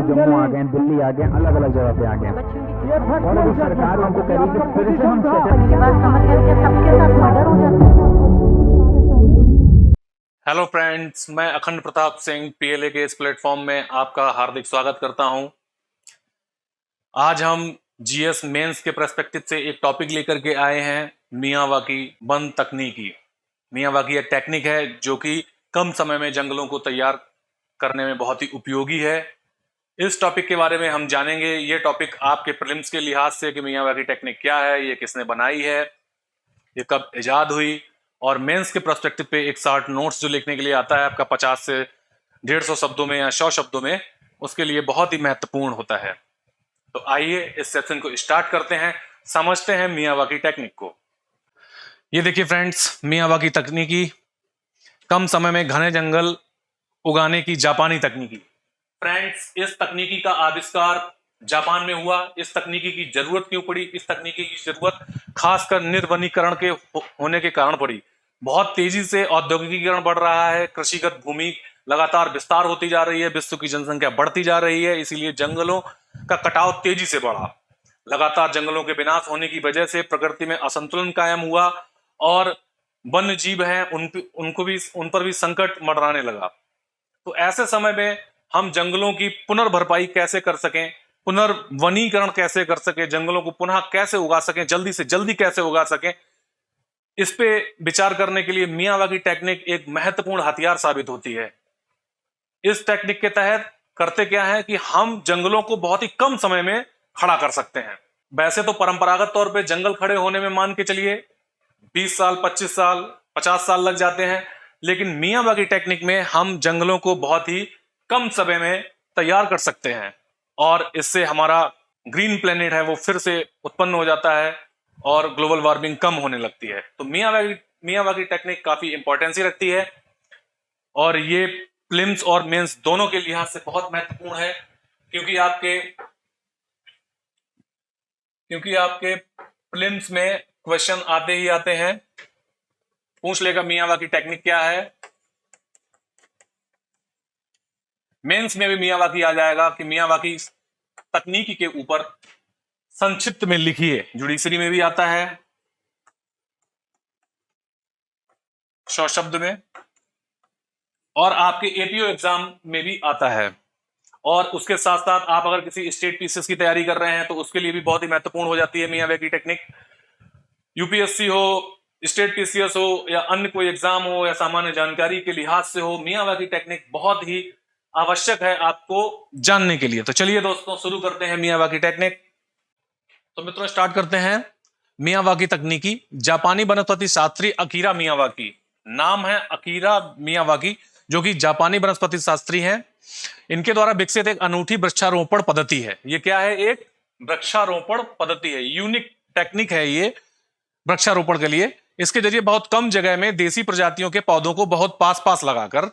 जम्मू आ गए, दिल्ली आ गए, अलग अलग जगह पे आ गए और अभी सरकार हमको कह रही है कि फिर से हम मेरी बात समझ गए कि सबके साथ मर्डर हो जाता है। हेलो फ्रेंड्स, मैं अखंड प्रताप सिंह पीएलए के इस प्लेटफॉर्म में आपका हार्दिक स्वागत करता हूं। आज हम जीएस मेंस के पर्सपेक्टिव से एक टॉपिक लेकर के आए हैं, मियावाकी वन तकनीकी। मियावाकी एक टेक्निक है जो कि कम समय में जंगलों को तैयार करने में बहुत ही उपयोगी है। इस टॉपिक के बारे में हम जानेंगे। ये टॉपिक आपके प्रीलिम्स के लिहाज से कि मियावाकी टेक्निक क्या है, ये किसने बनाई है, ये कब इजाद हुई, और मेंस के पर्सपेक्टिव पे एक शॉर्ट नोट्स जो लिखने के लिए आता है आपका 50 से 150 शब्दों में या 100 शब्दों में, उसके लिए बहुत ही महत्वपूर्ण होता है। तो आइए इस सेशन को स्टार्ट करते हैं, समझते हैं मियावाकी टेक्निक को। ये देखिए फ्रेंड्स, मियावाकी तकनीकी कम समय में घने जंगल उगाने की जापानी तकनीकी। फ्रेंड्स, इस तकनीकी का आविष्कार जापान में हुआ। इस तकनीकी की जरूरत क्यों पड़ी? इस तकनीकी की जरूरत खासकर निर्वनीकरण के होने के कारण पड़ी। बहुत तेजी से औद्योगिकीकरण बढ़ रहा है, कृषिगत भूमि लगातार विस्तार होती जा रही है, विश्व की जनसंख्या बढ़ती जा रही है, इसीलिए जंगलों का कटाव तेजी से बढ़ा। लगातार जंगलों के विनाश होने की वजह से प्रकृति में असंतुलन कायम हुआ और वन्य जीव हैं उन पर भी संकट मंडराने लगा। तो ऐसे समय में हम जंगलों की पुनर्भरपाई कैसे कर सकें, पुनर्वनीकरण कैसे कर सकें, जंगलों को पुनः कैसे उगा सकें, जल्दी से जल्दी कैसे उगा सकें, इस पे विचार करने के लिए मियावाकी टेक्निक एक महत्वपूर्ण हथियार साबित होती है। इस टेक्निक के तहत करते क्या है कि हम जंगलों को बहुत ही कम समय में खड़ा कर सकते हैं। वैसे तो परंपरागत तौर पे जंगल खड़े होने में मान के चलिए 20 साल, 25 साल, 50 साल लग जाते हैं, लेकिन मियावाकी टेक्निक में हम जंगलों को बहुत ही कम समय में तैयार कर सकते हैं और इससे हमारा ग्रीन प्लेनेट है वो फिर से उत्पन्न हो जाता है और ग्लोबल वार्मिंग कम होने लगती है। तो मियावाकी टेक्निक काफी इंपॉर्टेंसी रखती है और ये प्रीलिम्स और मेंस दोनों के लिहाज से बहुत महत्वपूर्ण है, क्योंकि आपके प्रीलिम्स में क्वेश्चन आते ही आते हैं। पूछ लेगा मियावाकी टेक्निक क्या है, मेंस में भी मियावाकी आ जाएगा कि मियावाकी तकनीकी के ऊपर संक्षिप्त में लिखिए। जुडिशरी में भी आता है 100 शब्द में, और आपके एपीओ एग्जाम में भी आता है। और उसके साथ साथ आप अगर किसी स्टेट पीसीएस की तैयारी कर रहे हैं तो उसके लिए भी बहुत ही महत्वपूर्ण हो जाती है मियावाकी टेक्निक। यूपीएससी हो, स्टेट पीसीएस हो, या अन्य कोई एग्जाम हो, या सामान्य जानकारी के लिहाज से हो, मियावाकी टेक्निक बहुत ही आवश्यक है आपको जानने के लिए। तो चलिए दोस्तों, शुरू करते हैं मियावाकी टेक्निक। तो मित्रों, स्टार्ट करते हैं मियावाकी तकनीकी। जापानी वनस्पति शास्त्री अकीरा मियावाकी, नाम है अकीरा मियावाकी, जो कि जापानी वनस्पति शास्त्री हैं। इनके द्वारा विकसित एक अनूठी वृक्षारोपण पद्धति है। ये क्या है? एक वृक्षारोपण पद्धति है, यूनिक टेक्निक है ये वृक्षारोपण के लिए। इसके जरिए बहुत कम जगह में देसी प्रजातियों के पौधों को बहुत पास पास लगाकर,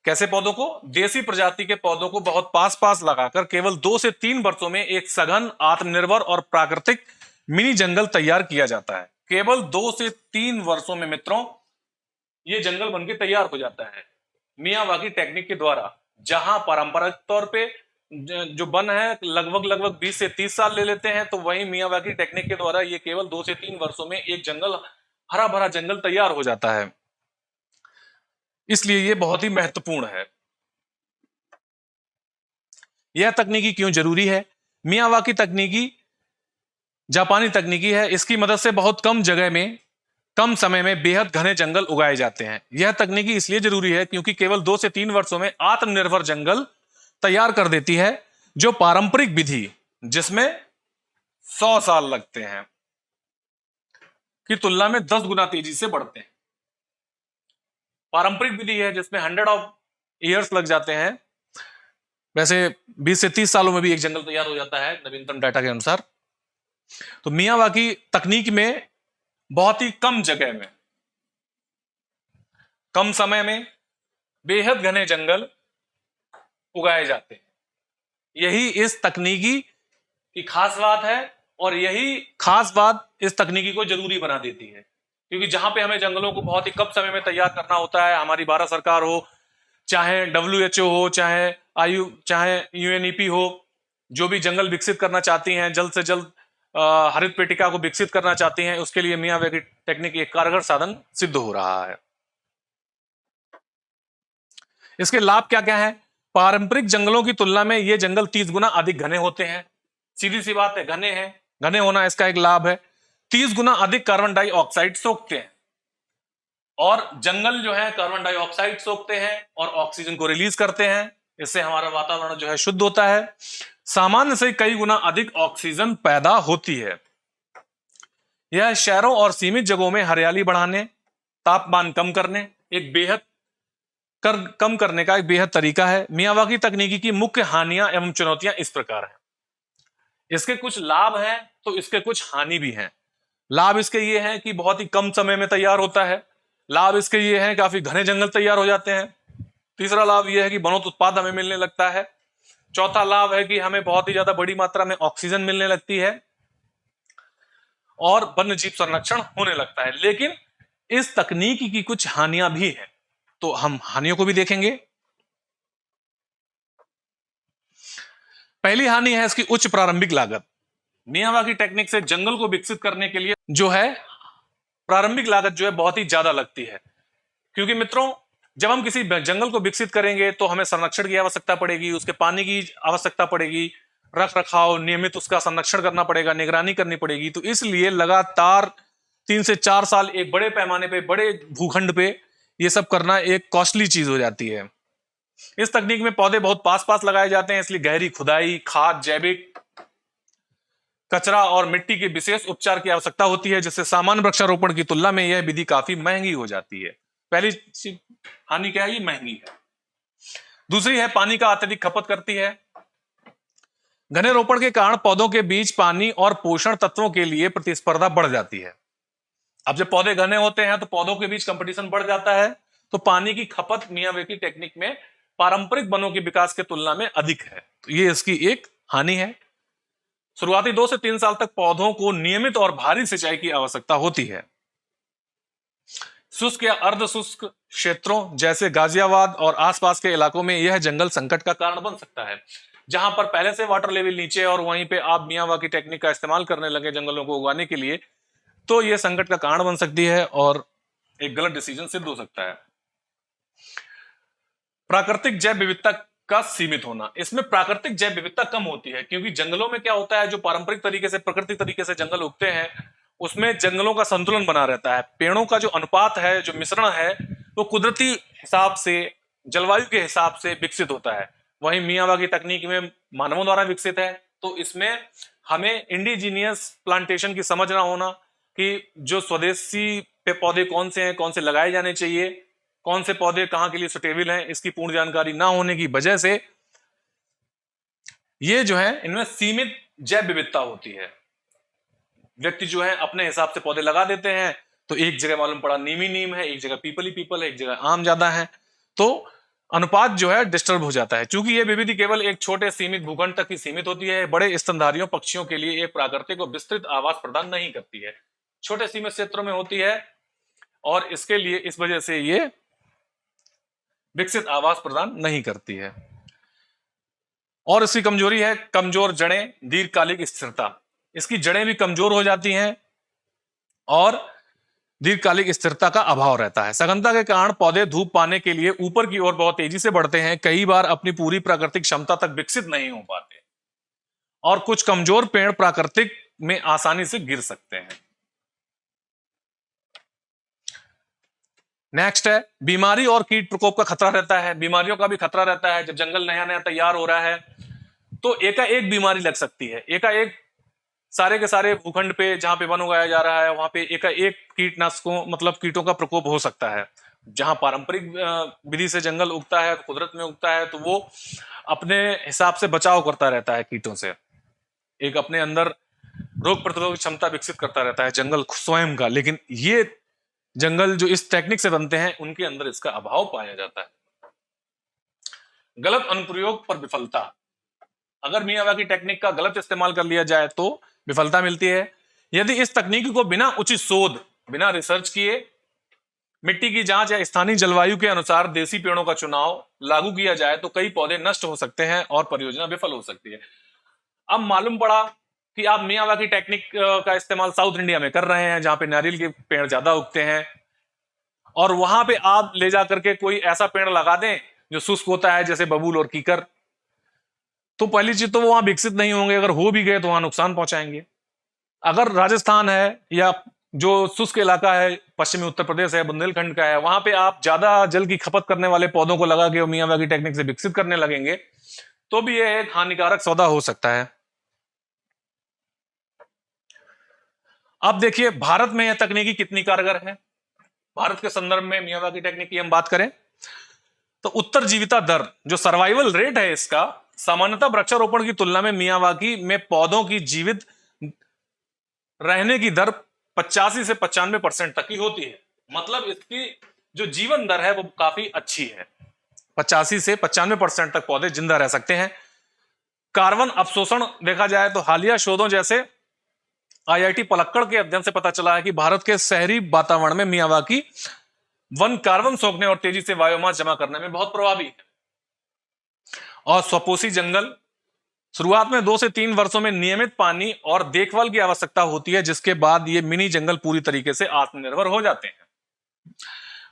कैसे पौधों को? देसी प्रजाति के पौधों को बहुत पास पास लगाकर केवल 2 से 3 वर्षों में एक सघन, आत्मनिर्भर और प्राकृतिक मिनी जंगल तैयार किया जाता है। केवल 2 से 3 वर्षों में मित्रों ये जंगल बनके तैयार हो जाता है मियावाकी टेक्निक के द्वारा। जहां परंपरागत तौर पे जो वन है लगभग 20 से 30 साल ले लेते हैं, तो वहीं मियावाकी टेक्निक के द्वारा ये केवल 2 से 3 वर्षों में एक जंगल, हरा भरा जंगल तैयार हो जाता है। इसलिए ये बहुत ही महत्वपूर्ण है। यह तकनीकी क्यों जरूरी है? मियावाकी तकनीकी जापानी तकनीकी है। इसकी मदद से बहुत कम जगह में, कम समय में बेहद घने जंगल उगाए जाते हैं। यह तकनीकी इसलिए जरूरी है क्योंकि केवल 2 से 3 वर्षों में आत्मनिर्भर जंगल तैयार कर देती है, जो पारंपरिक विधि जिसमें 100 साल लगते हैं की तुलना में 10 गुना तेजी से बढ़ते हैं। पारंपरिक विधि है जिसमें 100 ऑफ ईयर्स लग जाते हैं, वैसे 20 से 30 सालों में भी एक जंगल तैयार हो जाता है नवीनतम डाटा के अनुसार। तो मियावाकी तकनीक में बहुत ही कम जगह में, कम समय में बेहद घने जंगल उगाए जाते हैं। यही इस तकनीकी की खास बात है और यही खास बात इस तकनीकी को जरूरी बना देती है, क्योंकि जहां पे हमें जंगलों को बहुत ही कम समय में तैयार करना होता है, हमारी भारत सरकार हो, चाहे WHO हो, चाहे UNEP हो, जो भी जंगल विकसित करना चाहती हैं, जल्द से जल्द हरित पेटिका को विकसित करना चाहती हैं, उसके लिए मियावाकी टेक्निक एक कारगर साधन सिद्ध हो रहा है। इसके लाभ क्या क्या है? पारंपरिक जंगलों की तुलना में ये जंगल 30 गुना अधिक घने होते हैं। सीधी सी बात है, घने हैं, घने होना इसका एक लाभ है। 30 गुना अधिक कार्बन डाइऑक्साइड सोखते हैं, और जंगल जो है कार्बन डाइऑक्साइड सोखते हैं और ऑक्सीजन को रिलीज करते हैं। इससे हमारा वातावरण जो है शुद्ध होता है। सामान्य से कई गुना अधिक ऑक्सीजन पैदा होती है। यह शहरों और सीमित जगहों में हरियाली बढ़ाने, तापमान कम करने कम करने का एक बेहद तरीका है। मियावाकी तकनीकी की मुख्य हानियां एवं चुनौतियां इस प्रकार हैं। इसके कुछ लाभ हैं तो इसके कुछ हानि भी हैं। लाभ इसके ये हैं कि बहुत ही कम समय में तैयार होता है। लाभ इसके ये हैं काफी घने जंगल तैयार हो जाते हैं। तीसरा लाभ यह है कि वनों उत्पाद हमें मिलने लगता है। चौथा लाभ है कि हमें बहुत ही ज्यादा बड़ी मात्रा में ऑक्सीजन मिलने लगती है और वन्य जीव संरक्षण होने लगता है। लेकिन इस तकनीकी की कुछ हानियां भी हैं, तो हम हानियों को भी देखेंगे। पहली हानि है इसकी उच्च प्रारंभिक लागत। मियावाकी टेक्निक से जंगल को विकसित करने के लिए जो है प्रारंभिक लागत जो है बहुत ही ज्यादा लगती है, क्योंकि मित्रों जब हम किसी जंगल को विकसित करेंगे तो हमें संरक्षण की आवश्यकता पड़ेगी, उसके पानी की आवश्यकता पड़ेगी, रख रखाव नियमित उसका संरक्षण करना पड़ेगा, निगरानी करनी पड़ेगी। तो इसलिए लगातार 3 से 4 साल एक बड़े पैमाने पे, बड़े भूखंड पे ये सब करना एक कॉस्टली चीज हो जाती है। इस तकनीक में पौधे बहुत पास पास लगाए जाते हैं, इसलिए गहरी खुदाई, खाद, जैविक कचरा और मिट्टी के विशेष उपचार की आवश्यकता होती है, जिससे सामान्य वृक्षारोपण की तुलना में यह विधि काफी महंगी हो जाती है। पहली हानि क्या है? ये महंगी है। दूसरी है पानी का अत्यधिक खपत करती है। घने रोपण के कारण पौधों के बीच पानी और पोषण तत्वों के लिए प्रतिस्पर्धा बढ़ जाती है। अब जब पौधे घने होते हैं तो पौधों के बीच कंपटीशन बढ़ जाता है, तो पानी की खपत मियावाकी टेक्निक में पारंपरिक वनों के विकास की तुलना में अधिक है। तो ये इसकी एक हानि है। शुरुआती 2 से 3 साल तक पौधों को नियमित और भारी सिंचाई की आवश्यकता होती है। शुष्क या अर्ध शुष्क क्षेत्रों जैसे गाजियाबाद और आसपास के इलाकों में यह जंगल संकट का कारण बन सकता है, जहां पर पहले से वाटर लेवल नीचे और वहीं पे आप मियावाकी टेक्निक का इस्तेमाल करने लगे जंगलों को उगाने के लिए, तो यह संकट का कारण बन सकती है और एक गलत डिसीजन सिद्ध हो सकता है। प्राकृतिक जैव विविधता का सीमित होना। इसमें प्राकृतिक जैव विविधता कम होती है, क्योंकि जंगलों में क्या होता है, जो पारंपरिक तरीके से, प्राकृतिक तरीके से जंगल उगते हैं, उसमें जंगलों का संतुलन बना रहता है। पेड़ों का जो अनुपात है, जो मिश्रण है, वो कुदरती हिसाब से, जलवायु के हिसाब से विकसित होता है। वहीं मियावाकी तकनीक में मानवों द्वारा विकसित है, तो इसमें हमें इंडिजीनियस प्लांटेशन की समझ ना होना कि जो स्वदेशी पे पौधे कौन से हैं, कौन से लगाए जाने चाहिए, कौन से पौधे कहां के लिए सुटेबल हैं, इसकी पूर्ण जानकारी ना होने की वजह से ये जो है इनमें सीमित जैव विविधता होती है। व्यक्ति जो है अपने हिसाब से पौधे लगा देते हैं, तो एक जगह मालूम पड़ा नीम ही नीम है, एक जगह पीपल ही पीपल है, एक जगह आम ज्यादा है, तो अनुपात जो है डिस्टर्ब हो जाता है। क्योंकि यह विविधि केवल एक छोटे सीमित भूखंड तक ही सीमित होती है, बड़े स्तनधारियों पक्षियों के लिए एक प्राकृतिक और विस्तृत आवास प्रदान नहीं करती है, छोटे सीमित क्षेत्रों में होती है, और इसके लिए इस वजह से ये विकसित आवास प्रदान नहीं करती है। और इसकी कमजोरी है कमजोर जड़ें, दीर्घकालिक स्थिरता। इसकी जड़ें भी कमजोर हो जाती हैं और दीर्घकालिक स्थिरता का अभाव रहता है। सघनता के कारण पौधे धूप पाने के लिए ऊपर की ओर बहुत तेजी से बढ़ते हैं, कई बार अपनी पूरी प्राकृतिक क्षमता तक विकसित नहीं हो पाते, और कुछ कमजोर पेड़ प्राकृतिक में आसानी से गिर सकते हैं। नेक्स्ट है बीमारी और कीट प्रकोप का खतरा रहता है। बीमारियों का भी खतरा रहता है। जब जंगल नया नया तैयार हो रहा है तो एकाएक बीमारी लग सकती है। एकाएक सारे के सारे भूखंड पे जहां पे वन उगाया जा रहा है वहां पे एकाएक कीटनाशकों मतलब कीटों का प्रकोप हो सकता है। जहां पारंपरिक विधि से जंगल उगता है, कुदरत में उगता है, तो वो अपने हिसाब से बचाव करता रहता है कीटों से, एक अपने अंदर रोग प्रतिरोधक क्षमता विकसित करता रहता है जंगल स्वयं का। लेकिन ये जंगल जो इस टेक्निक से बनते हैं उनके अंदर इसका अभाव पाया जाता है। गलत अनुप्रयोग पर विफलता। अगर मियावाकी टेक्निक का गलत इस्तेमाल कर लिया जाए तो विफलता मिलती है। यदि इस तकनीक को बिना उचित शोध, बिना रिसर्च किए, मिट्टी की जांच या स्थानीय जलवायु के अनुसार देसी पेड़ों का चुनाव लागू किया जाए तो कई पौधे नष्ट हो सकते हैं और परियोजना विफल हो सकती है। अब मालूम पड़ा कि आप मियावाकी टेक्निक का इस्तेमाल साउथ इंडिया में कर रहे हैं, जहां पे नारियल के पेड़ ज्यादा उगते हैं, और वहां पे आप ले जा करके कोई ऐसा पेड़ लगा दें जो शुष्क होता है, जैसे बबूल और कीकर, तो पहली चीज तो वो वहां विकसित नहीं होंगे, अगर हो भी गए तो वहां नुकसान पहुंचाएंगे। अगर राजस्थान है या जो शुष्क इलाका है, पश्चिमी उत्तर प्रदेश है, बुंदेलखंड का है, वहां पे आप ज्यादा जल की खपत करने वाले पौधों को लगा के मियावाकी टेक्निक से विकसित करने लगेंगे तो भी यह एक हानिकारक सौदा हो सकता है। अब देखिए भारत में यह तकनीकी कितनी कारगर है। भारत के संदर्भ में मियावाकी टेक्निक की हम बात करें तो उत्तरजीविता दर, जो सर्वाइवल रेट है इसका, सामान्यतः वृक्षारोपण की तुलना में मियावाकी में पौधों की जीवित रहने की दर 85 से 95% तक की होती है। मतलब इसकी जो जीवन दर है वो काफी अच्छी है, 85 से 95% तक पौधे जिंदा रह सकते हैं। कार्बन अवशोषण देखा जाए तो हालिया शोधों जैसे IIT पलक्कड़ के अध्ययन से पता चला है कि भारत के शहरी वातावरण में मियावाकी वन कार्बन सोखने और तेजी से बायोमास जमा करने में बहुत प्रभावी है। और स्वपोषी जंगल, शुरुआत में 2 से 3 वर्षों में नियमित पानी और देखभाल की आवश्यकता होती है, जिसके बाद ये मिनी जंगल पूरी तरीके से आत्मनिर्भर हो जाते हैं।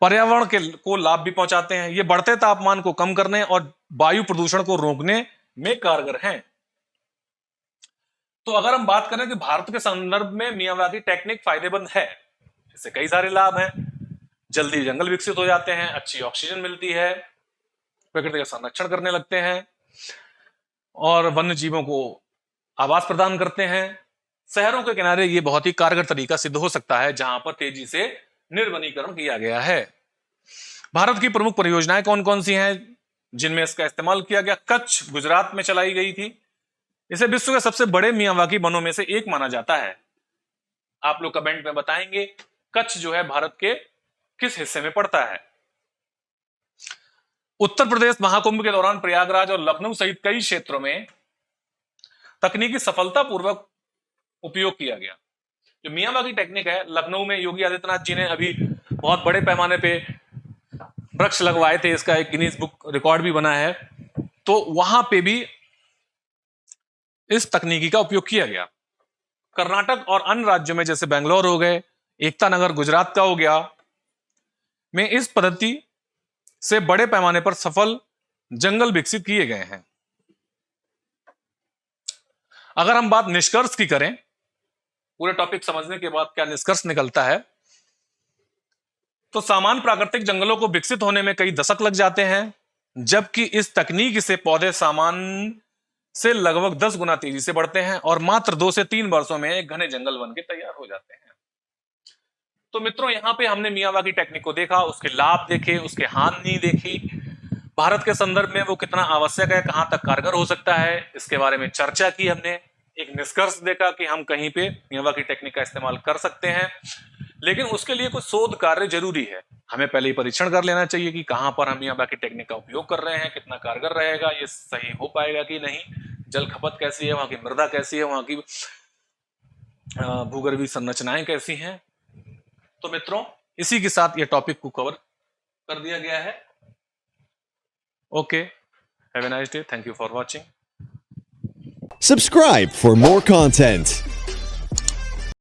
पर्यावरण को लाभ भी पहुंचाते हैं। ये बढ़ते तापमान को कम करने और वायु प्रदूषण को रोकने में कारगर हैं। तो अगर हम बात करें कि भारत के संदर्भ में मियावाकी टेक्निक फायदेमंद है, इससे कई सारे लाभ हैं। जल्दी जंगल विकसित हो जाते हैं, अच्छी ऑक्सीजन मिलती है, प्रकृति का संरक्षण करने लगते हैं और वन्य जीवों को आवास प्रदान करते हैं। शहरों के किनारे ये बहुत ही कारगर तरीका सिद्ध हो सकता है, जहां पर तेजी से निर्वनीकरण किया गया है। भारत की प्रमुख परियोजनाएं कौन कौन सी हैं जिनमें इसका इस्तेमाल किया गया? कच्छ गुजरात में चलाई गई थी। इसे विश्व के सबसे बड़े मियावाकी वनों में से एक माना जाता है। आप लोग कमेंट में बताएंगे कच्छ जो है भारत के किस हिस्से में पड़ता है। उत्तर प्रदेश महाकुंभ के दौरान प्रयागराज और लखनऊ सहित कई क्षेत्रों में तकनीकी सफलतापूर्वक उपयोग किया गया। जो मियावाकी टेक्निक है, लखनऊ में योगी आदित्यनाथ जी ने अभी बहुत बड़े पैमाने पे वृक्ष लगवाए थे, इसका एक गिनीज बुक रिकॉर्ड भी बना है। तो वहां पे भी इस तकनीकी का उपयोग किया गया। कर्नाटक और अन्य राज्यों में जैसे बेंगलोर हो गए, एकता नगर गुजरात का हो गया, में इस पद्धति से बड़े पैमाने पर सफल जंगल विकसित किए गए हैं। अगर हम बात निष्कर्ष की करें, पूरे टॉपिक समझने के बाद क्या निष्कर्ष निकलता है, तो सामान्य प्राकृतिक जंगलों को विकसित होने में कई दशक लग जाते हैं, जबकि इस तकनीक से पौधे सामान्य से लगभग 10 गुना तेजी से बढ़ते हैं और मात्र 2 से 3 वर्षों में एक घने जंगल बन के तैयार हो जाते हैं। तो मित्रों, यहां पे हमने मियावाकी टेक्निक को देखा, उसके लाभ देखे, उसके हानि देखी, भारत के संदर्भ में वो कितना आवश्यक है, कहां तक कारगर हो सकता है, इसके बारे में चर्चा की हमने। एक निष्कर्ष देखा कि हम कहीं पे मियावाकी टेक्निक का इस्तेमाल कर सकते हैं, लेकिन उसके लिए कुछ शोध कार्य जरूरी है। हमें पहले ही परीक्षण कर लेना चाहिए कि कहां पर हम मियावाकी टेक्निक का उपयोग कर रहे हैं, कितना कारगर रहेगा, ये सही हो पाएगा कि नहीं, जल खपत कैसी है, वहां की मृदा कैसी है, वहां की भूगर्भीय संरचनाएं कैसी हैं। तो मित्रों, इसी के साथ ये टॉपिक को कवर कर दिया गया है। Okay, have a nice day, thank you for watching. Subscribe for more content.